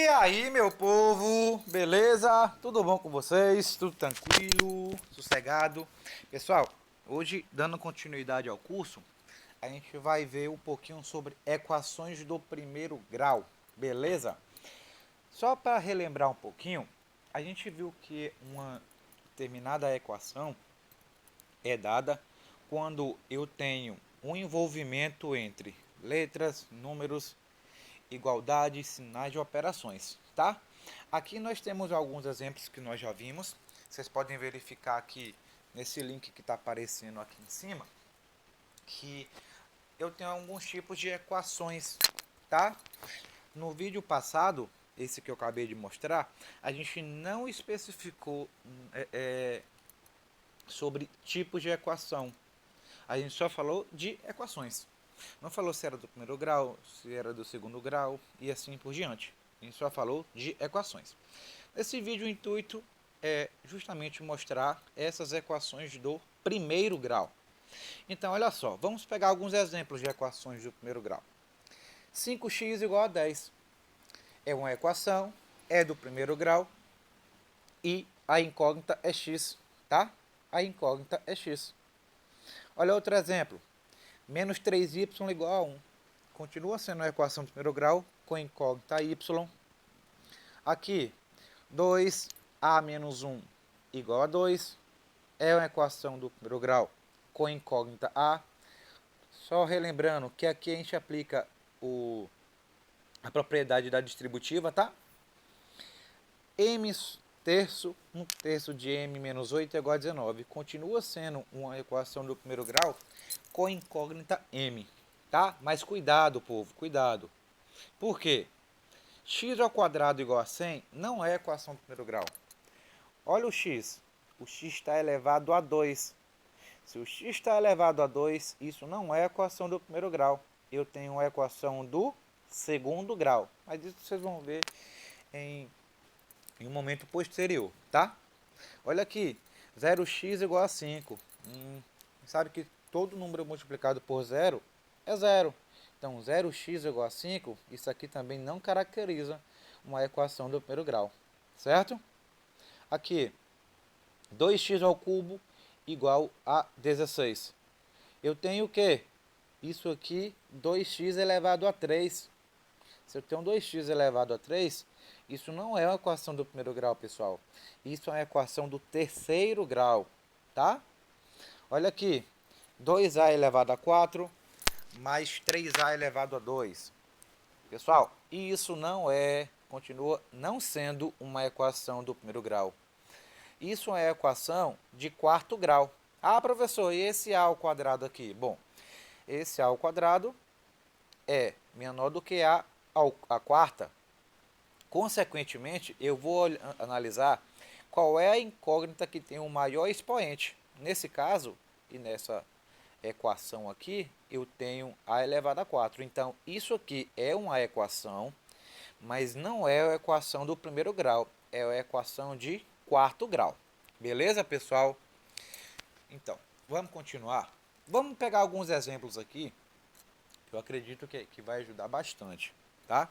E aí, meu povo, beleza? Tudo bom com vocês? Tudo tranquilo, sossegado? Pessoal, hoje, dando continuidade ao curso, a gente vai ver um pouquinho sobre equações do primeiro grau, beleza? Só para relembrar um pouquinho, a gente viu que uma determinada equação é dada quando eu tenho um envolvimento entre letras, números, igualdade, sinais de operações, tá? Aqui nós temos alguns exemplos que nós já vimos. Vocês podem verificar aqui nesse link que está aparecendo aqui em cima, que eu tenho alguns tipos de equações, tá? No vídeo passado, esse que eu acabei de mostrar, a gente não especificou sobre tipos de equação. A gente só falou de equações. Não falou se era do primeiro grau, se era do segundo grau e assim por diante. A gente só falou de equações. Esse vídeo, o intuito é justamente mostrar essas equações do primeiro grau. Então, olha só, vamos pegar alguns exemplos de equações do primeiro grau. 5x igual a 10 é uma equação, é do primeiro grau e a incógnita é x, tá? A incógnita é x. Olha outro exemplo. Menos 3y igual a 1. Continua sendo uma equação do primeiro grau com incógnita y. Aqui, 2a menos 1 igual a 2. É uma equação do primeiro grau com incógnita a. Só relembrando que aqui a gente aplica a propriedade da distributiva, tá? M terço, 1 terço de m menos 8 é igual a 19. Continua sendo uma equação do primeiro grau com incógnita m, tá? Mas cuidado, povo, cuidado. Por quê? X ao quadrado igual a 100 não é equação do primeiro grau. Olha o x. O x está elevado a 2. Se o x está elevado a 2, isso não é equação do primeiro grau. Eu tenho uma equação do segundo grau. Mas isso vocês vão ver em um momento posterior, tá? Olha aqui, 0x igual a 5. Sabe que todo número multiplicado por 0 é 0. Então, 0x igual a 5, isso aqui também não caracteriza uma equação do primeiro grau, certo? Aqui, 2x ao cubo igual a 16. Eu tenho o quê? Isso aqui, 2x elevado a 3. Se eu tenho 2x elevado a 3, isso não é uma equação do primeiro grau, pessoal. Isso é uma equação do terceiro grau, tá? Olha aqui, 2a elevado a 4 mais 3a elevado a 2. Pessoal, isso continua não sendo uma equação do primeiro grau. Isso é uma equação de quarto grau. Ah, professor, e esse a ao quadrado aqui? Bom, esse a ao quadrado é menor do que a quarta. Consequentemente, eu vou analisar qual é a incógnita que tem o maior expoente. Nesse caso, e nessa equação aqui, eu tenho a elevado a 4. Então, isso aqui é uma equação, mas não é a equação do primeiro grau. É a equação de quarto grau. Beleza, pessoal? Então, vamos continuar. Vamos pegar alguns exemplos aqui, que eu acredito que vai ajudar bastante, tá?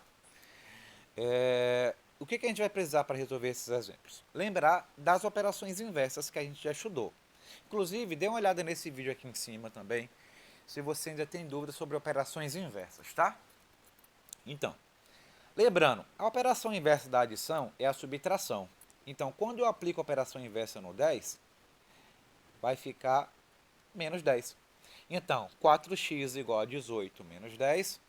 O que a gente vai precisar para resolver esses exemplos? Lembrar das operações inversas que a gente já estudou. Inclusive, dê uma olhada nesse vídeo aqui em cima também, se você ainda tem dúvidas sobre operações inversas, tá? Então, lembrando, a operação inversa da adição é a subtração. Então, quando eu aplico a operação inversa no 10, vai ficar menos 10. Então, 4x igual a 18 menos 10.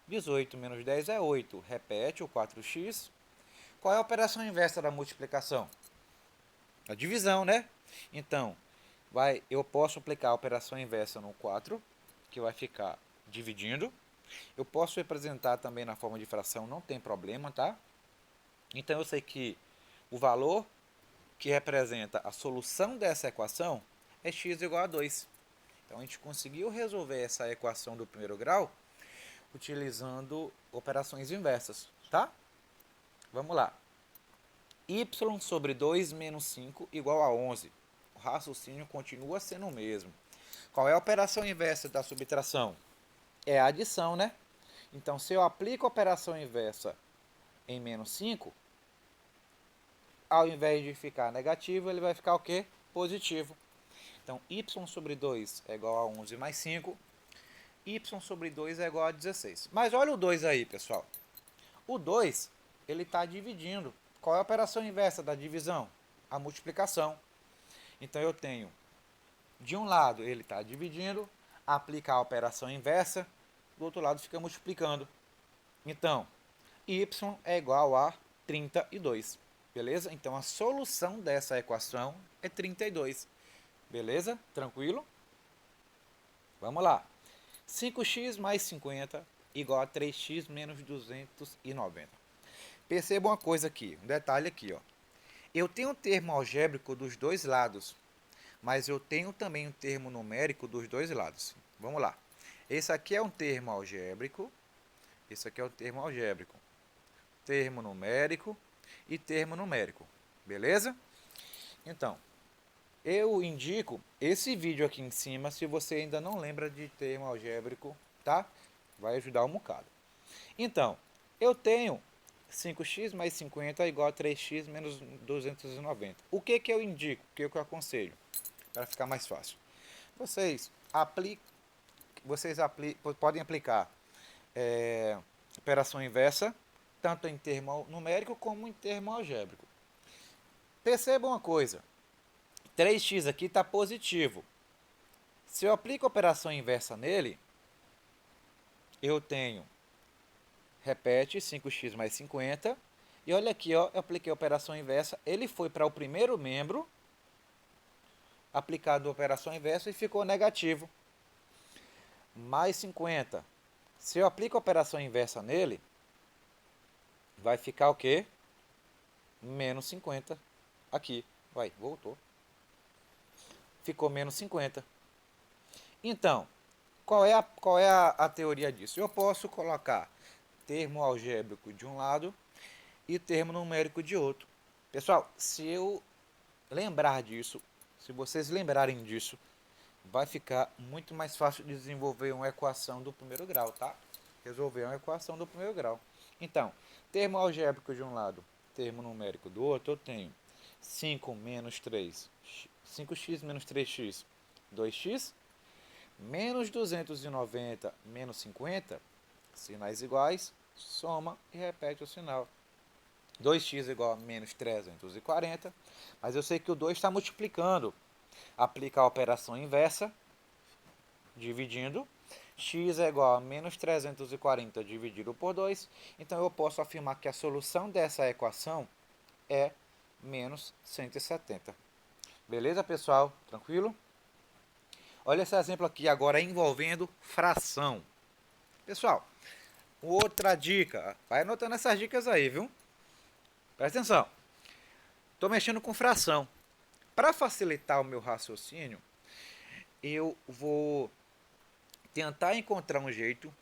18 menos 10 é 8. Repete o 4x. Qual é a operação inversa da multiplicação? A divisão, né? Então, eu posso aplicar a operação inversa no 4, que vai ficar dividindo. Eu posso representar também na forma de fração, não tem problema, tá? Então, eu sei que o valor que representa a solução dessa equação é x igual a 2. Então, a gente conseguiu resolver essa equação do primeiro grau utilizando operações inversas, tá? Vamos lá. Y sobre 2 menos 5 igual a 11. O raciocínio continua sendo o mesmo. Qual é a operação inversa da subtração? É a adição, né? Então, se eu aplico a operação inversa em menos 5, ao invés de ficar negativo, ele vai ficar o quê? Positivo. Então, y sobre 2 é igual a 11 mais 5. Y sobre 2 é igual a 16. Mas olha o 2 aí, pessoal. O 2, ele está dividindo. Qual é a operação inversa da divisão? A multiplicação. Então, eu tenho, de um lado, ele está dividindo, aplica a operação inversa, do outro lado fica multiplicando. Então, y é igual a 32. Beleza? Então, a solução dessa equação é 32. Beleza? Tranquilo? Vamos lá. 5x mais 50 igual a 3x menos 290. Perceba uma coisa aqui, um detalhe aqui, ó. Eu tenho um termo algébrico dos dois lados, mas eu tenho também um termo numérico dos dois lados. Vamos lá. Esse aqui é um termo algébrico, esse aqui é o termo algébrico. Termo numérico e termo numérico. Beleza? Então, eu indico esse vídeo aqui em cima se você ainda não lembra de termo algébrico, tá? Vai ajudar um bocado. Então, eu tenho 5x mais 50 igual a 3x menos 290. O que eu indico? O que eu aconselho? Para ficar mais fácil. Vocês podem aplicar operação inversa, tanto em termo numérico como em termo algébrico. Percebam uma coisa. 3x aqui está positivo. Se eu aplico a operação inversa nele, eu tenho, repete, 5x mais 50. E olha aqui, ó, eu apliquei a operação inversa. Ele foi para o primeiro membro, aplicado a operação inversa e ficou negativo. Mais 50. Se eu aplico a operação inversa nele, vai ficar o quê? Menos 50. Aqui. Vai, voltou. Ficou menos 50. Então, qual é a teoria disso? Eu posso colocar termo algébrico de um lado e termo numérico de outro. Pessoal, se eu lembrar disso, se vocês lembrarem disso, vai ficar muito mais fácil de desenvolver uma equação do primeiro grau, tá? Resolver uma equação do primeiro grau. Então, termo algébrico de um lado, termo numérico do outro, eu tenho 5 menos 3, 5x menos 3x, 2x, menos 290 menos 50, sinais iguais, soma e repete o sinal. 2x igual a menos 340, mas eu sei que o 2 está multiplicando. Aplica a operação inversa, dividindo. X é igual a menos 340 dividido por 2. Então, eu posso afirmar que a solução dessa equação é menos 170. Beleza, pessoal? Tranquilo? Olha esse exemplo aqui agora envolvendo fração. Pessoal, outra dica. Vai anotando essas dicas aí, viu? Presta atenção. Estou mexendo com fração. Para facilitar o meu raciocínio, eu vou tentar encontrar um jeito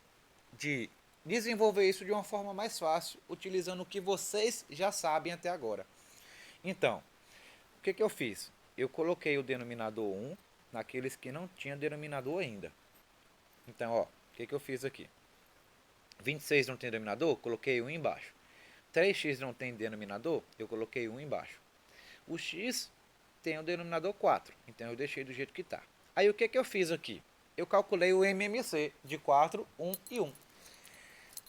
de desenvolver isso de uma forma mais fácil, utilizando o que vocês já sabem até agora. Então, o que eu fiz? Eu coloquei o denominador 1 naqueles que não tinham denominador ainda. Então, ó, o que eu fiz aqui? 26 não tem denominador? Coloquei 1 embaixo. 3x não tem denominador? Eu coloquei 1 embaixo. O x tem o denominador 4, então eu deixei do jeito que está. Aí o que eu fiz aqui? Eu calculei o MMC de 4, 1 e 1.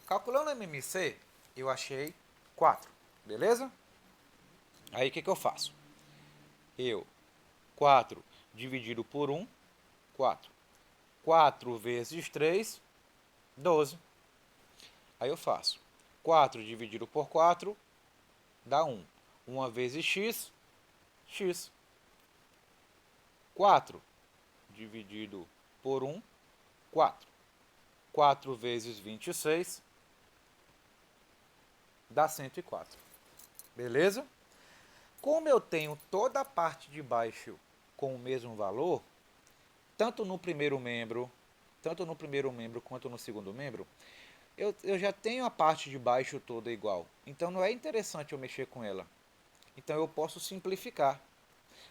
Calculando o MMC, eu achei 4, beleza? Aí o que eu faço? 4 dividido por 1, 4. 4 vezes 3, 12. Aí eu faço 4 dividido por 4, dá 1. 1 vezes x, x. 4 dividido por 1, 4. 4 vezes 26, dá 104. Beleza? Como eu tenho toda a parte de baixo com o mesmo valor, tanto no primeiro membro quanto no segundo membro, eu já tenho a parte de baixo toda igual. Então não é interessante eu mexer com ela. Então eu posso simplificar.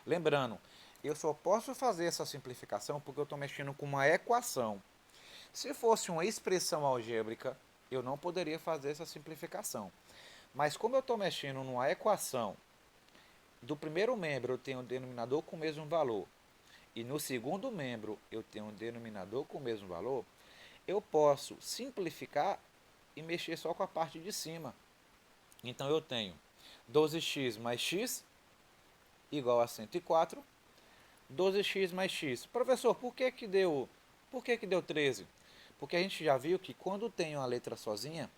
Lembrando, eu só posso fazer essa simplificação porque eu estou mexendo com uma equação. Se fosse uma expressão algébrica, eu não poderia fazer essa simplificação. Mas como eu estou mexendo numa equação, do primeiro membro eu tenho um denominador com o mesmo valor, e no segundo membro eu tenho um denominador com o mesmo valor, eu posso simplificar e mexer só com a parte de cima. Então eu tenho 12x mais x igual a 104. 12x mais x. Professor, por que que deu 13? Porque a gente já viu que quando tem uma letra sozinha,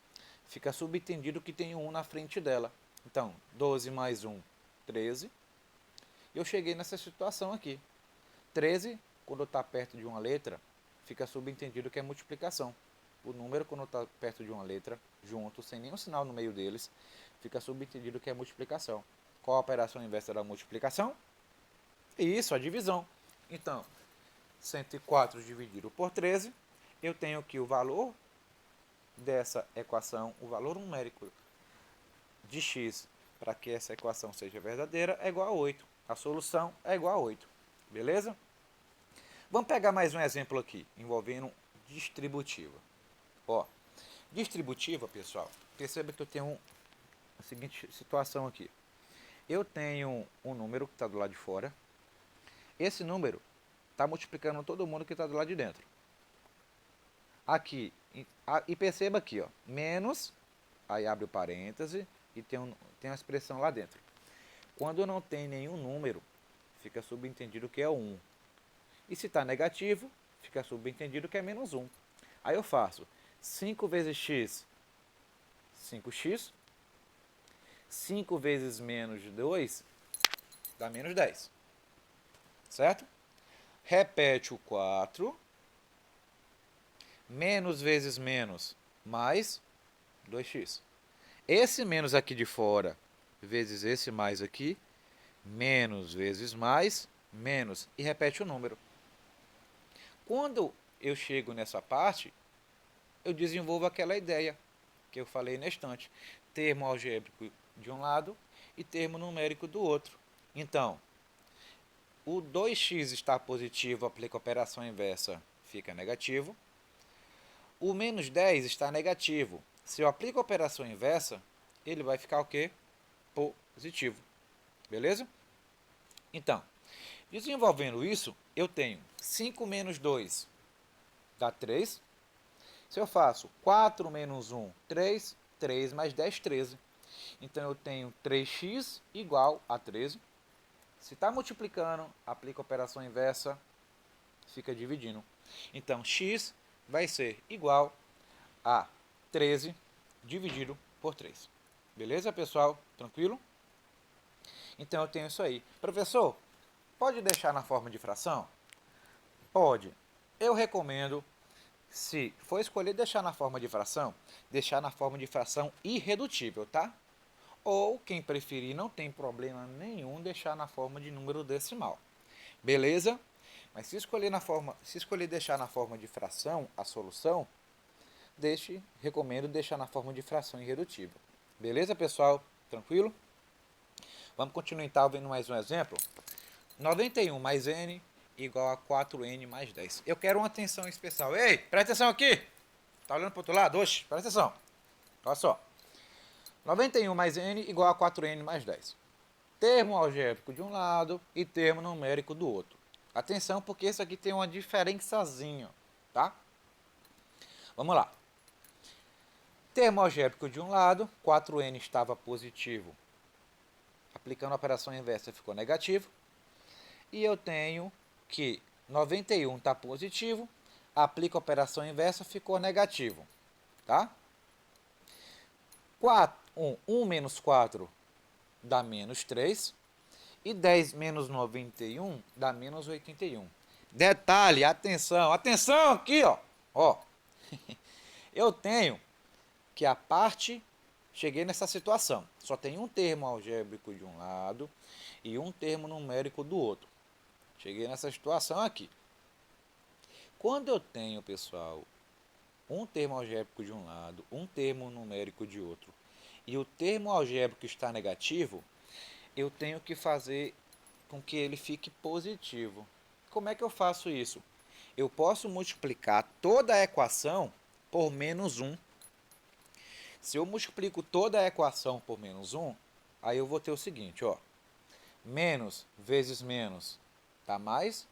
fica subentendido que tem um 1 na frente dela. Então, 12 mais 1, 13. Eu cheguei nessa situação aqui. 13, quando está perto de uma letra, fica subentendido que é multiplicação. O número, quando está perto de uma letra, junto, sem nenhum sinal no meio deles, fica subentendido que é multiplicação. Qual a operação inversa da multiplicação? Isso, a divisão. Então, 104 dividido por 13, eu tenho que o valor dessa equação, o valor numérico de x, para que essa equação seja verdadeira, é igual a 8. A solução é igual a 8. Beleza? Vamos pegar mais um exemplo aqui, envolvendo distributiva. Ó, distributiva, pessoal, perceba que eu tenho a seguinte situação aqui. Eu tenho um número que está do lado de fora. Esse número está multiplicando todo mundo que está do lado de dentro. Aqui, e perceba aqui, ó, menos, aí abre o parêntese e tem uma expressão lá dentro. Quando não tem nenhum número, fica subentendido que é 1. E se está negativo, fica subentendido que é menos 1. Aí eu faço 5 vezes x, 5x. 5 vezes menos 2 dá menos 10. Certo? Repete o 4. Menos vezes menos, mais 2x. Esse menos aqui de fora, vezes esse mais aqui, menos vezes mais, menos, e repete o número. Quando eu chego nessa parte, eu desenvolvo aquela ideia que eu falei na estante. Termo algébrico de um lado e termo numérico do outro. Então, o 2x está positivo, aplica a operação inversa, fica negativo. O menos 10 está negativo. Se eu aplico a operação inversa, ele vai ficar o quê? Positivo. Beleza? Então, desenvolvendo isso, eu tenho 5 menos 2 dá 3. Se eu faço 4 menos 1, 3, 3 mais 10, 13. Então, eu tenho 3x igual a 13. Se está multiplicando, aplica a operação inversa, fica dividindo. Então, x vai ser igual a 13 dividido por 3. Beleza, pessoal? Tranquilo? Então, eu tenho isso aí. Professor, pode deixar na forma de fração? Pode. Eu recomendo, se for escolher deixar na forma de fração, deixar na forma de fração irredutível, tá? Ou, quem preferir, não tem problema nenhum deixar na forma de número decimal. Beleza? Mas se escolher deixar na forma de fração a solução, recomendo deixar na forma de fração irredutível. Beleza, pessoal? Tranquilo? Vamos continuar então vendo mais um exemplo. 91 mais n igual a 4n mais 10. Eu quero uma atenção especial. Ei, presta atenção aqui. Tá olhando para o outro lado? Oxe, presta atenção. Olha só. 91 mais n igual a 4n mais 10. Termo algébrico de um lado e termo numérico do outro. Atenção, porque isso aqui tem uma diferençazinha, tá? Vamos lá. Termo algébrico de um lado, 4n estava positivo. Aplicando a operação inversa ficou negativo. E eu tenho que 91 está positivo, aplico a operação inversa, ficou negativo. Tá? 1 menos 4 dá menos 3. E 10 menos 91 dá menos 81. Detalhe, atenção, atenção aqui, ó. Eu tenho que a parte, cheguei nessa situação, só tem um termo algébrico de um lado e um termo numérico do outro. Cheguei nessa situação aqui. Quando eu tenho, pessoal, um termo algébrico de um lado, um termo numérico de outro, e o termo algébrico está negativo, eu tenho que fazer com que ele fique positivo. Como é que eu faço isso? Eu posso multiplicar toda a equação por menos 1. Se eu multiplico toda a equação por menos 1, aí eu vou ter o seguinte, ó. Menos vezes menos dá mais,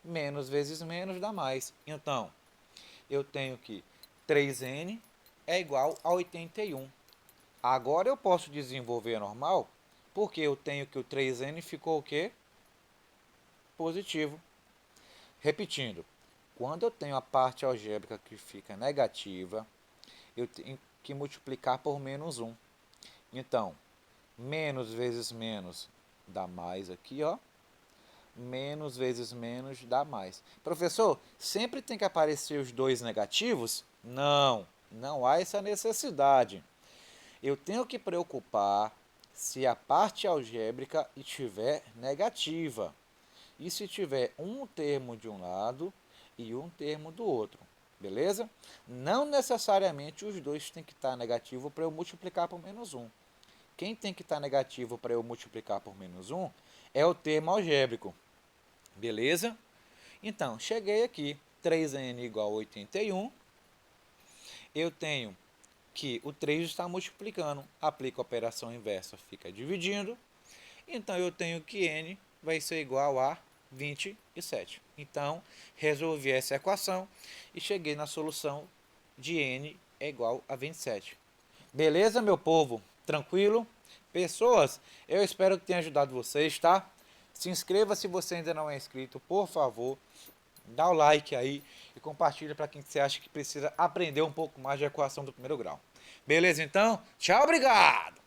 menos vezes menos dá mais. Então, eu tenho que 3n é igual a 81. Agora eu posso desenvolver normal, porque eu tenho que o 3n ficou o quê? Positivo. Repetindo, quando eu tenho a parte algébrica que fica negativa, eu tenho que multiplicar por menos 1. Então, menos vezes menos dá mais aqui, ó. Menos vezes menos dá mais. Professor, sempre tem que aparecer os dois negativos? Não, não há essa necessidade. Eu tenho que preocupar se a parte algébrica estiver negativa. E se tiver um termo de um lado e um termo do outro. Beleza? Não necessariamente os dois têm que estar negativo para eu multiplicar por menos 1. Quem tem que estar negativo para eu multiplicar por menos 1 é o termo algébrico. Beleza? Então, cheguei aqui. 3n igual a 81. Eu tenho que o 3 está multiplicando. Aplico a operação inversa, fica dividindo. Então, eu tenho que n vai ser igual a 27. Então, resolvi essa equação e cheguei na solução de n é igual a 27. Beleza, meu povo? Tranquilo? Pessoas, eu espero que tenha ajudado vocês, tá? Se inscreva se você ainda não é inscrito, por favor. Dá o like aí e compartilha para quem você acha que precisa aprender um pouco mais de equação do primeiro grau. Beleza, então? Tchau, obrigado!